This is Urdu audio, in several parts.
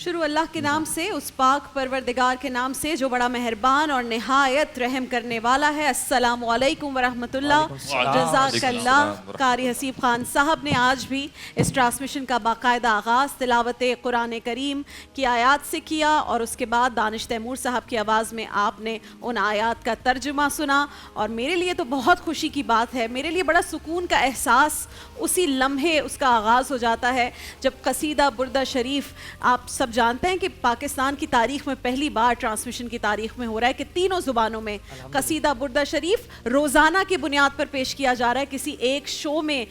شروع اللہ کے نام سے، اس پاک پروردگار کے نام سے جو بڑا مہربان اور نہایت رحم کرنے والا ہے۔ السلام علیکم ورحمۃ اللہ۔ جزاک اللہ قاری حسیب خان صاحب نے آج بھی اس ٹرانسمیشن کا باقاعدہ آغاز تلاوت قرآن کریم کی آیات سے کیا، اور اس کے بعد دانش تیمور صاحب کی آواز میں آپ نے ان آیات کا ترجمہ سنا، اور میرے لیے تو بہت خوشی کی بات ہے، میرے لیے بڑا سکون کا احساس اسی لمحے اس کا آغاز ہو جاتا ہے جب قصیدہ بردہ شریف، آپ سب جانتے ہیں کہ پاکستان کی تاریخ میں پہلی بار ٹرانسمیشن کی تاریخ میں ہو رہا ہے کہ تینوں زبانوں میں قصیدہ بردہ شریف روزانہ کی بنیاد پر پیش کیا جا رہا ہے۔ کسی ایک شو میں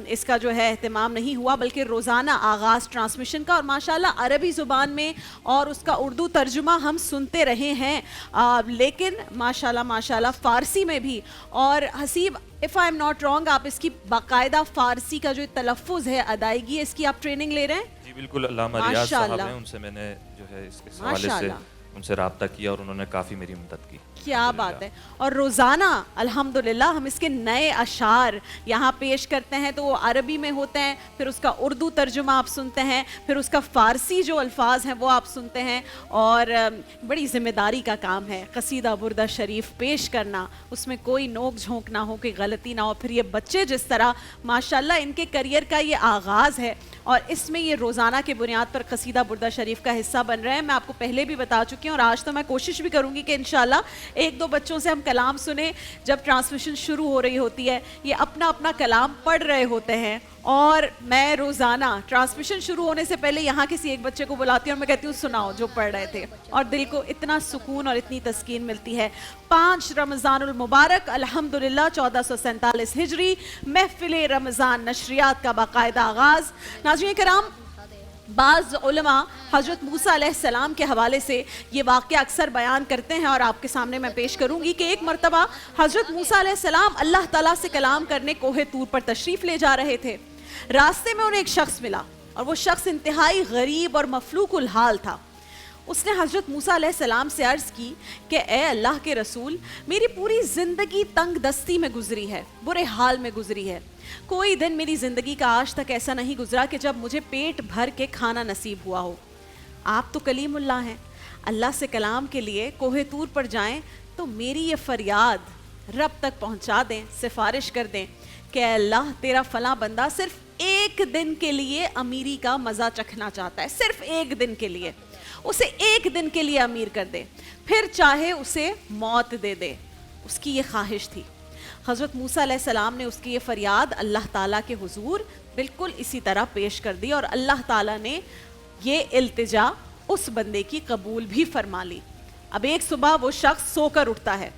اس کا جو ہے اہتمام نہیں ہوا، بلکہ روزانہ آغاز ٹرانسمیشن کا، اور ماشاءاللہ عربی زبان میں اور اس کا اردو ترجمہ ہم سنتے رہے ہیں، لیکن ماشاءاللہ فارسی میں بھی۔ اور Haseeb if I am not wrong، آپ اس کی باقاعدہ فارسی کا جو تلفظ ہے، ادائیگی ہے، اس کی آپ ٹریننگ لے رہے ہیں؟ جی بالکل، علامہ ریاض صاحب ہیں، ان سے میں نے جو ہے اس حوالے سے ان سے رابطہ کیا اور انہوں نے کافی میری مدد کی۔ کیا بات ہے۔ اور روزانہ الحمدللہ ہم اس کے نئے اشعار یہاں پیش کرتے ہیں تو وہ عربی میں ہوتے ہیں، پھر اس کا اردو ترجمہ آپ سنتے ہیں، پھر اس کا فارسی جو الفاظ ہیں وہ آپ سنتے ہیں، اور بڑی ذمہ داری کا کام ہے قصیدہ بردہ شریف پیش کرنا، اس میں کوئی نوک جھونک نہ ہو، کوئی غلطی نہ ہو۔ پھر یہ بچے جس طرح ماشاءاللہ ان کے کریئر کا یہ آغاز ہے، اور اس میں یہ روزانہ کے بنیاد پر قصیدہ بردہ شریف کا حصہ بن رہے ہیں۔ میں آپ کو پہلے بھی بتا چکی ہوں، اور آج تو میں کوشش بھی کروں گی کہ انشاءاللہ ایک دو بچوں سے ہم کلام سنیں جب ٹرانسمیشن شروع ہو رہی ہوتی ہے، یہ اپنا اپنا کلام پڑھ رہے ہوتے ہیں، اور میں روزانہ ٹرانسمیشن شروع ہونے سے پہلے یہاں کسی ایک بچے کو بلاتی ہوں اور میں کہتی ہوں سناؤ جو پڑھ رہے تھے، اور دل کو اتنا سکون اور اتنی تسکین ملتی ہے۔ 5 رمضان المبارک الحمدللہ 1447 ہجری، محفل رمضان نشریات کا باقاعدہ آغاز۔ ناظرین کرام، بعض علماء حضرت موسیٰ علیہ السلام کے حوالے سے یہ واقعہ اکثر بیان کرتے ہیں، اور آپ کے سامنے میں پیش کروں گی کہ ایک مرتبہ حضرت موسیٰ علیہ السلام اللہ تعالیٰ سے کلام کرنے کوہ طور پر تشریف لے جا رہے تھے۔ راستے میں انہیں ایک شخص ملا، اور وہ شخص انتہائی غریب اور مفلوق الحال تھا۔ اس نے حضرت موسیٰ علیہ السلام سے عرض کی کہ اے اللہ کے رسول، میری پوری زندگی تنگ دستی میں گزری ہے، برے حال میں گزری ہے۔ کوئی دن میری زندگی کا آج تک ایسا نہیں گزرا کہ جب مجھے پیٹ بھر کے کھانا نصیب ہوا ہو۔ آپ تو کلیم اللہ ہیں، اللہ سے کلام کے لیے کوہ طور پر جائیں تو میری یہ فریاد رب تک پہنچا دیں، سفارش کر دیں کہ اے اللہ، تیرا فلاں بندہ صرف ایک دن کے لیے امیری کا مزہ چکھنا چاہتا ہے، صرف ایک دن کے لیے، اسے ایک دن کے لیے امیر کر دے، پھر چاہے اسے موت دے دے۔ اس کی یہ خواہش تھی۔ حضرت موسیٰ علیہ السلام نے اس کی یہ فریاد اللہ تعالیٰ کے حضور بالکل اسی طرح پیش کر دی، اور اللہ تعالیٰ نے یہ التجا اس بندے کی قبول بھی فرما لی۔ اب ایک صبح وہ شخص سو کر اٹھتا ہے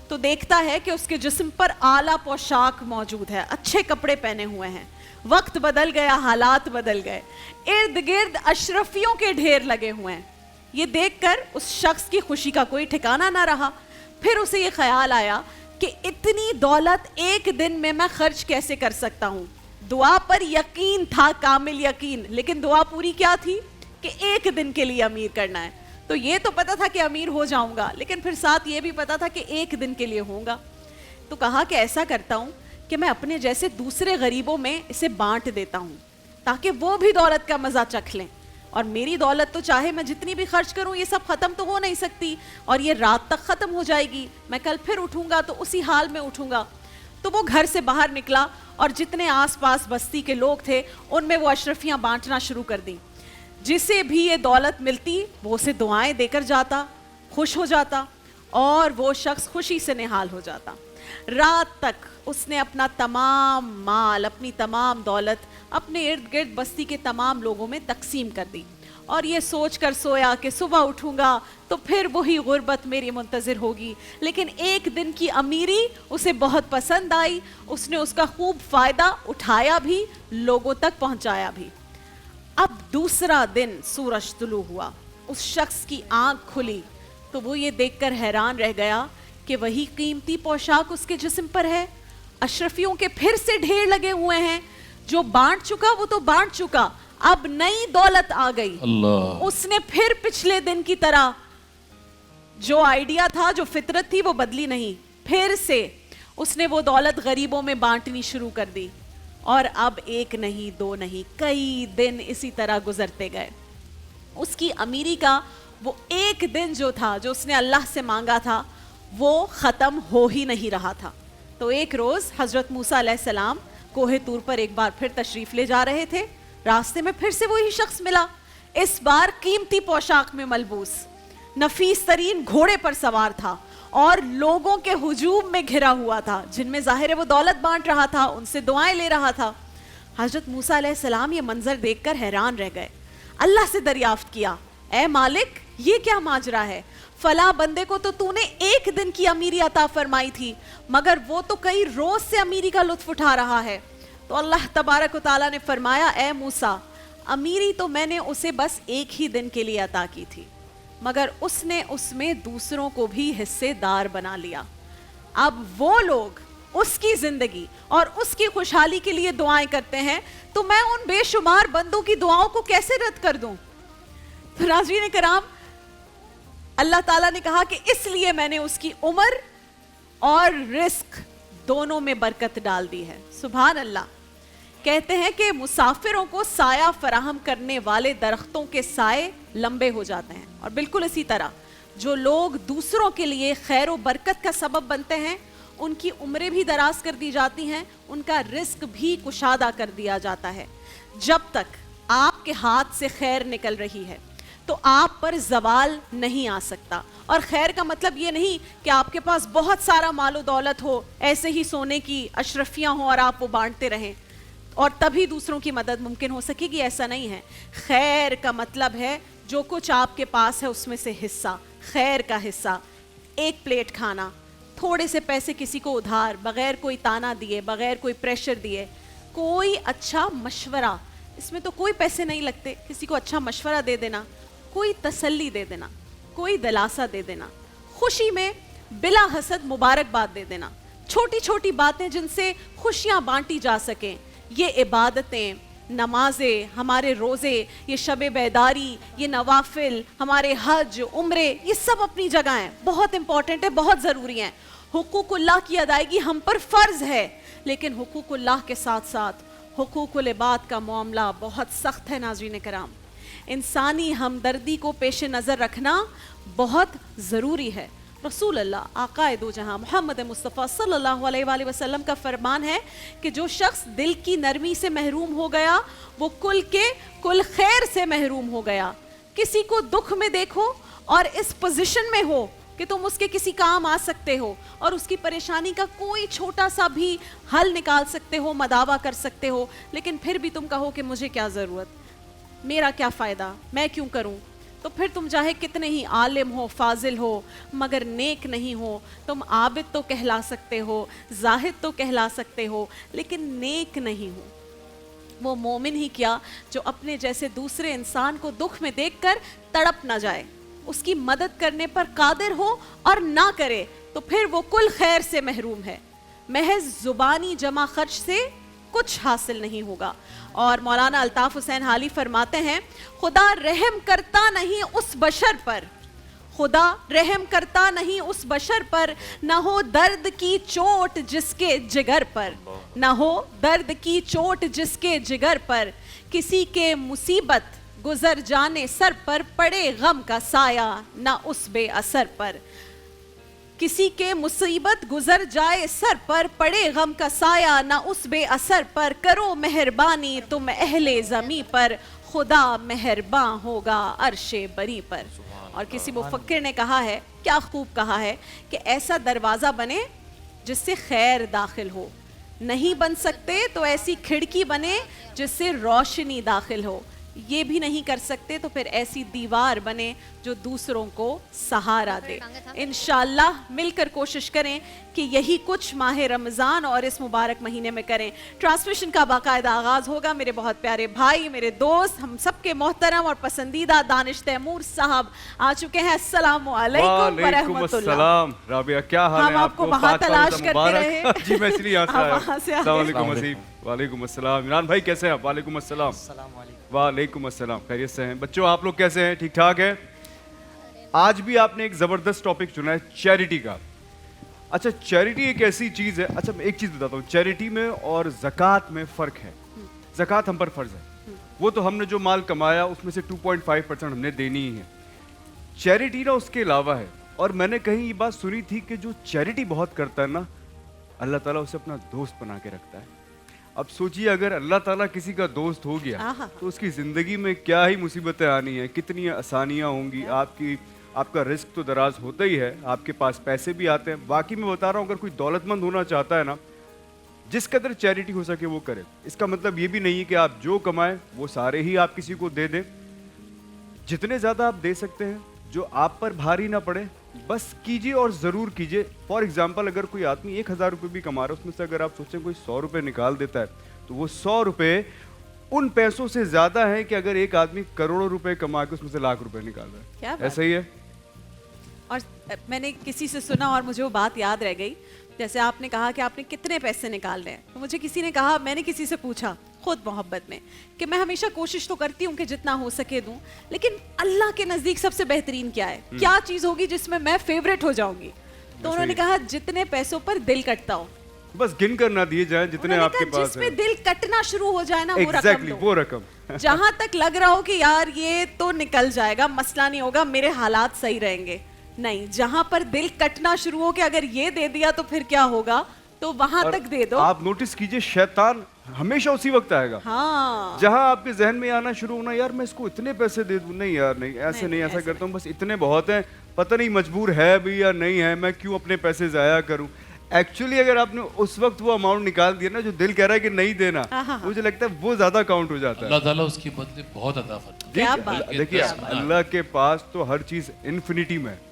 تو دیکھتا ہے کہ اس کے جسم پر اعلیٰ پوشاک موجود ہے، اچھے کپڑے پہنے ہوئے ہیں۔ وقت بدل گیا، حالات بدل گئے، ارد گرد اشرفیوں کے ڈھیر لگے ہوئے ہیں۔ یہ دیکھ کر اس شخص کی خوشی کا کوئی ٹھکانہ نہ رہا۔ پھر اسے یہ خیال آیا کہ اتنی دولت ایک دن میں خرچ کیسے کر سکتا ہوں۔ دعا پر یقین تھا، کامل یقین، لیکن دعا پوری کیا تھی کہ ایک دن کے لیے امیر کرنا ہے۔ تو یہ تو پتا تھا کہ امیر ہو جاؤں گا، لیکن پھر ساتھ یہ بھی پتا تھا کہ ایک دن کے لیے ہوں گا۔ تو کہا کہ ایسا کرتا ہوں کہ میں اپنے جیسے دوسرے غریبوں میں اسے بانٹ دیتا ہوں تاکہ وہ بھی دولت کا مزہ چکھ لیں، اور میری دولت تو چاہے میں جتنی بھی خرچ کروں یہ سب ختم تو ہو نہیں سکتی، اور یہ رات تک ختم ہو جائے گی، میں کل پھر اٹھوں گا تو اسی حال میں اٹھوں گا۔ تو وہ گھر سے باہر نکلا، اور جتنے آس پاس بستی کے لوگ تھے ان میں وہ اشرفیاں بانٹنا شروع کر دیں۔ جسے بھی یہ دولت ملتی وہ اسے دعائیں دے کر جاتا، خوش ہو جاتا، اور وہ شخص خوشی سے نہال ہو جاتا۔ رات تک اس نے اپنا تمام مال، اپنی تمام دولت اپنے ارد گرد بستی کے تمام لوگوں میں تقسیم کر دی، اور یہ سوچ کر سویا کہ صبح اٹھوں گا تو پھر وہی غربت میری منتظر ہوگی۔ لیکن ایک دن کی امیری اسے بہت پسند آئی، اس نے اس کا خوب فائدہ اٹھایا بھی، لوگوں تک پہنچایا بھی۔ اب دوسرا دن سورج طلوع ہوا، اس شخص کی آنکھ کھلی تو وہ یہ دیکھ کر حیران رہ گیا کہ وہی قیمتی پوشاک اس کے جسم پر ہے، اشرفیوں کے پھر سے ڈھیر لگے ہوئے ہیں۔ جو بانٹ چکا وہ تو بانٹ چکا، اب نئی دولت آ گئی۔ اس نے پھر پچھلے دن کی طرح جو آئیڈیا تھا، جو فطرت تھی، وہ بدلی نہیں، پھر سے اس نے وہ دولت غریبوں میں بانٹنی شروع کر دی، اور اب ایک نہیں، دو نہیں، کئی دن اسی طرح گزرتے گئے۔ اس کی امیری کا وہ ایک دن جو تھا جو اس نے اللہ سے مانگا تھا وہ ختم ہو ہی نہیں رہا تھا. تو ایک روز حضرت موسیٰ علیہ السلام کوہ طور پر ایک بار پھر تشریف لے جا رہے تھے. راستے میں پھر سے وہی شخص ملا, اس بار قیمتی پوشاک میں ملبوس, نفیس ترین گھوڑے پر سوار تھا اور لوگوں کے ہجوم میں گھرا ہوا تھا, جن میں ظاہر ہے وہ دولت بانٹ رہا تھا, ان سے دعائیں لے رہا تھا. حضرت موسیٰ علیہ السلام یہ منظر دیکھ کر حیران رہ گئے. اللہ سے دریافت کیا, اے مالک یہ کیا ماجرا ہے؟ فلاں بندے کو تو نے ایک دن کی امیری عطا فرمائی تھی, مگر وہ تو کئی روز سے امیری کا لطف اٹھا رہا ہے. تو اللہ تبارک و تعالیٰ نے فرمایا, اے موسیٰ امیری تو میں نے اسے بس ایک ہی دن کے لیے عطا کی تھی, مگر اس نے اس میں دوسروں کو بھی حصے دار بنا لیا. اب وہ لوگ اس کی زندگی اور اس کی خوشحالی کے لیے دعائیں کرتے ہیں, تو میں ان بے شمار بندوں کی دعاؤں کو کیسے رد کر دوں؟ تو ناظرین کرام, اللہ تعالیٰ نے کہا کہ اس لیے میں نے اس کی عمر اور رزق دونوں میں برکت ڈال دی ہے. سبحان اللہ. کہتے ہیں کہ مسافروں کو سایہ فراہم کرنے والے درختوں کے سائے لمبے ہو جاتے ہیں, اور بالکل اسی طرح جو لوگ دوسروں کے لیے خیر و برکت کا سبب بنتے ہیں ان کی عمریں بھی دراز کر دی جاتی ہیں, ان کا رزق بھی کشادہ کر دیا جاتا ہے. جب تک آپ کے ہاتھ سے خیر نکل رہی ہے تو آپ پر زوال نہیں آ سکتا. اور خیر کا مطلب یہ نہیں کہ آپ کے پاس بہت سارا مال و دولت ہو, ایسے ہی سونے کی اشرفیاں ہوں اور آپ وہ بانٹتے رہیں اور تبھی دوسروں کی مدد ممکن ہو سکے گی. ایسا نہیں ہے. خیر کا مطلب ہے جو کچھ آپ کے پاس ہے اس میں سے حصہ, خیر کا حصہ, ایک پلیٹ کھانا, تھوڑے سے پیسے کسی کو ادھار, بغیر کوئی تانا دیے, بغیر کوئی پریشر دیے, کوئی اچھا مشورہ, اس میں تو کوئی پیسے نہیں لگتے, کسی کو اچھا مشورہ دے دینا, کوئی تسلی دے دینا, کوئی دلاسا دے دینا, خوشی میں بلا حسد مبارکباد دے دینا, چھوٹی چھوٹی باتیں جن سے خوشیاں بانٹی جا سکیں. یہ عبادتیں, نمازیں, ہمارے روزے, یہ شب بیداری, یہ نوافل, ہمارے حج, عمرے, یہ سب اپنی جگہ ہیں, بہت امپورٹنٹ ہے, بہت ضروری ہیں. حقوق اللہ کی ادائیگی ہم پر فرض ہے, لیکن حقوق اللہ کے ساتھ ساتھ حقوق العباد کا معاملہ بہت سخت ہے. ناظرین کرام, انسانی ہمدردی کو پیش نظر رکھنا بہت ضروری ہے. رسول اللہ آقائے دو جہاں محمد مصطفیٰ صلی اللہ علیہ وآلہ وسلم کا فرمان ہے کہ جو شخص دل کی نرمی سے محروم ہو گیا وہ کل کے کل خیر سے محروم ہو گیا. کسی کو دکھ میں دیکھو اور اس پوزیشن میں ہو کہ تم اس کے کسی کام آ سکتے ہو اور اس کی پریشانی کا کوئی چھوٹا سا بھی حل نکال سکتے ہو, مداوا کر سکتے ہو, لیکن پھر بھی تم کہو کہ مجھے کیا ضرورت, میرا کیا فائدہ, میں کیوں کروں, تو پھر تم چاہے کتنے ہی عالم ہو, فاضل ہو, مگر نیک نہیں ہو. تم عابد تو کہلا سکتے ہو, زاہد تو کہلا سکتے ہو, لیکن نیک نہیں ہو. وہ مومن ہی کیا جو اپنے جیسے دوسرے انسان کو دکھ میں دیکھ کر تڑپ نہ جائے, اس کی مدد کرنے پر قادر ہو اور نہ کرے تو پھر وہ کل خیر سے محروم ہے. محض زبانی جمع خرچ سے کچھ حاصل نہیں ہوگا. اور مولانا الطاف حسین حالی فرماتے ہیں, خدا رحم کرتا نہیں اس بشر پر, خدا رحم کرتا نہیں اس بشر پر, نہ ہو درد کی چوٹ جس کے جگر پر, نہ ہو درد کی چوٹ جس کے جگر پر, کسی کے مصیبت گزر جانے سر پر پڑے غم کا سایہ نہ اس بے اثر پر, کسی کے مصیبت گزر جائے سر پر پڑے غم کا سایہ نہ اس بے اثر پر, کرو مہربانی تم اہل زمیں پر, خدا مہرباں ہوگا عرش بری پر. اور کسی مفکر نے کہا ہے, کیا خوب کہا ہے, کہ ایسا دروازہ بنے جس سے خیر داخل ہو, نہیں بن سکتے تو ایسی کھڑکی بنے جس سے روشنی داخل ہو, یہ بھی نہیں کر سکتے تو پھر ایسی دیوار بنے جو دوسروں کو سہارا دے. انشاءاللہ مل کر کوشش کریں کہ یہی کچھ ماہ رمضان اور اس مبارک مہینے میں کریں. ٹرانسمیشن کا باقاعدہ آغاز ہوگا. میرے بہت پیارے بھائی, میرے دوست, ہم سب کے محترم اور پسندیدہ دانش تیمور صاحب آ چکے ہیں. السلام علیکم ورحمۃ اللہ. السلام. رابعہ کیا حال ہے؟ ہم آپ کو وہاں تلاش کرتے رہے. جی میں اس لیے یہاں سے آیا. السلام علیکم عظیم. وعلیکم السلام. عمران بھائی کیسے ہیں آپ؟ وعلیکم السلام. وعلیکم السلام. خیریت سے ہیں بچوں؟ آپ لوگ کیسے ہیں؟ ٹھیک ٹھاک ہے؟ آج بھی آپ نے ایک زبردست ٹاپک چنا ہے, چیریٹی کا. اچھا چیریٹی ایک ایسی چیز ہے, اچھا میں ایک چیز بتاتا ہوں, چیریٹی میں اور زکوٰۃ میں فرق ہے. زکوٰۃ ہم پر فرض ہے, وہ تو ہم نے جو مال کمایا اس میں سے 2.5% ہم نے دینی ہی ہے. چیریٹی نا اس کے علاوہ ہے. اور میں نے کہیں یہ بات سنی تھی کہ جو چیریٹی بہت کرتا ہے نا, اللہ تعالیٰ اسے اپنا دوست بنا کے رکھتا ہے. اب سوچئے اگر اللہ تعالیٰ کسی کا دوست ہو گیا تو اس کی زندگی میں کیا ہی مصیبتیں آنی ہیں, کتنی آسانیاں ہوں گی. آپ کا رزق تو دراز ہوتا ہی ہے, آپ کے پاس پیسے بھی آتے ہیں. باقی میں بتا رہا ہوں, اگر کوئی دولت مند ہونا چاہتا ہے نا, جس قدر چیریٹی ہو سکے وہ کرے. اس کا مطلب یہ بھی نہیں ہے کہ آپ جو کمائیں وہ سارے ہی آپ کسی کو دے دیں. جتنے زیادہ آپ دے سکتے ہیں, جو آپ پر بھاری نہ پڑے, بس کیجیے اور ضرور کیجیے. فار ایگزامپل اگر کوئی آدمی 1000 روپے بھی کما رہا ہے, اس میں سے اگر آپ سوچیں کوئی 100 روپے نکال دیتا ہے تو وہ 100 روپے ان پیسوں سے زیادہ ہیں کہ اگر ایک آدمی کروڑوں روپے کما کے اس میں سے لاکھ روپے نکال رہا ہے. ایسا ہی ہے. اور میں نے کسی سے سنا اور مجھے وہ بات یاد رہ گئی, جیسے آپ نے کہا کہ آپ نے کتنے پیسے نکال رہے ہیں, تو مجھے کسی نے کہا, میں نے کسی سے پوچھا خود محبت میں, کہ میں ہمیشہ کوشش تو کرتی ہوں کہ جتنا ہو سکے دوں, لیکن اللہ کے نزدیک سب سے بہترین کیا ہے, کیا چیز ہوگی جس میں میں فیوریٹ ہو جاؤں گی. تو انہوں نے کہا جتنے پیسوں پر دل کٹتا ہو, بس گن کر نہ دیے جائیں جتنے آپ کے پاس جس میں دل کٹنا شروع ہو جائے نا, وہ رقم جہاں تک لگ رہا ہو کہ یار یہ تو نکل جائے گا, مسئلہ نہیں ہوگا, میرے حالات صحیح رہیں گے, نہیں, جہاں پر دل کٹنا شروع ہو کہ اگر یہ دے دیا تو پھر کیا ہوگا, تو وہاں تک دے دو. آپ نوٹس کیجئے شیطان ہمیشہ اسی وقت آئے گا. جہاں آپ کے ذہن میں آنا شروع ہونا, یار میں اس کو اتنے پیسے دے دوں, نہیں یار نہیں, ایسے نہیں, ایسا کرتا ہوں, بس اتنے بہت ہیں, پتہ نہیں مجبور ہے بھی یا نہیں ہے, میں کیوں اپنے پیسے ضائع کروں. ایکچولی اگر آپ نے اس وقت وہ اماؤنٹ نکال دیا نا جو دل کہہ رہا ہے کہ نہیں دینا, مجھے لگتا ہے وہ زیادہ کاؤنٹ ہو جاتا ہے. اللہ تعالیٰ اس کی بدلے بہت عطا فرماتا ہے. دیکھیے اللہ کے پاس تو ہر چیز انفینٹی میں ہے,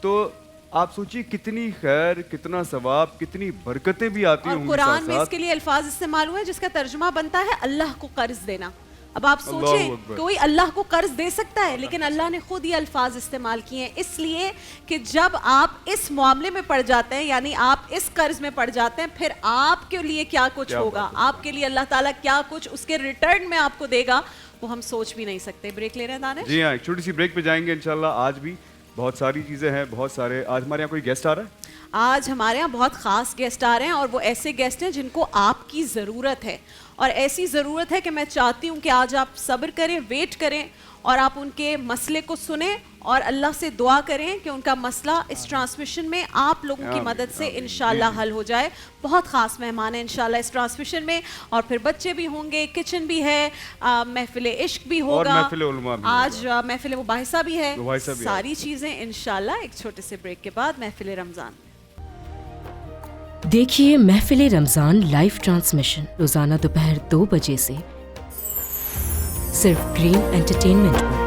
تو آپ سوچیے کتنی خیر, کتنا ثواب, کتنی برکتیں بھی آتی ہوں گی. قرآن میں اس کے لیے الفاظ استعمال ہوئے جس کا ترجمہ بنتا ہے اللہ کو قرض دینا. اب آپ سوچیں کوئی اللہ کو قرض دے سکتا ہے, لیکن اللہ نے خود یہ الفاظ استعمال کیے ہیں, اس لیے کہ جب آپ اس معاملے میں پڑ جاتے ہیں, یعنی آپ اس قرض میں پڑ جاتے ہیں, پھر آپ کے لیے کیا کچھ ہوگا, آپ کے لیے اللہ تعالیٰ کیا کچھ اس کے ریٹرن میں آپ کو دے گا, وہ ہم سوچ بھی نہیں سکتے. بریک لے رہے ہیں دانش؟ جی ہاں, ایک چھوٹی سی بریک پہ جائیں گے انشاءاللہ. آج بھی بہت ساری چیزیں ہیں, بہت سارے. آج ہمارے یہاں کوئی گیسٹ آ رہا ہے. آج ہمارے یہاں بہت خاص گیسٹ آ رہے ہیں, اور وہ ایسے گیسٹ ہیں جن کو آپ کی ضرورت ہے, اور ایسی ضرورت ہے کہ میں چاہتی ہوں کہ آج آپ صبر کریں, ویٹ کریں, اور آپ ان کے مسئلے کو سنیں اور اللہ سے دعا کریں کہ ان کا مسئلہ اس ٹرانسمیشن میں آپ لوگوں کی مدد سے انشاءاللہ حل ہو جائے. بہت خاص مہمان ہیں انشاءاللہ اس ٹرانسمیشن میں, اور پھر بچے بھی ہوں گے, کچن بھی ہے, محفل عشق بھی ہوگا, آج محفل مباحثہ بھی ہے, ساری چیزیں انشاءاللہ ایک چھوٹے سے بریک کے بعد محفل رمضان. دیکھیے محفل رمضان لائیو ٹرانسمیشن روزانہ دوپہر 2 بجے سے صرف گرین انٹرٹینمنٹ پر.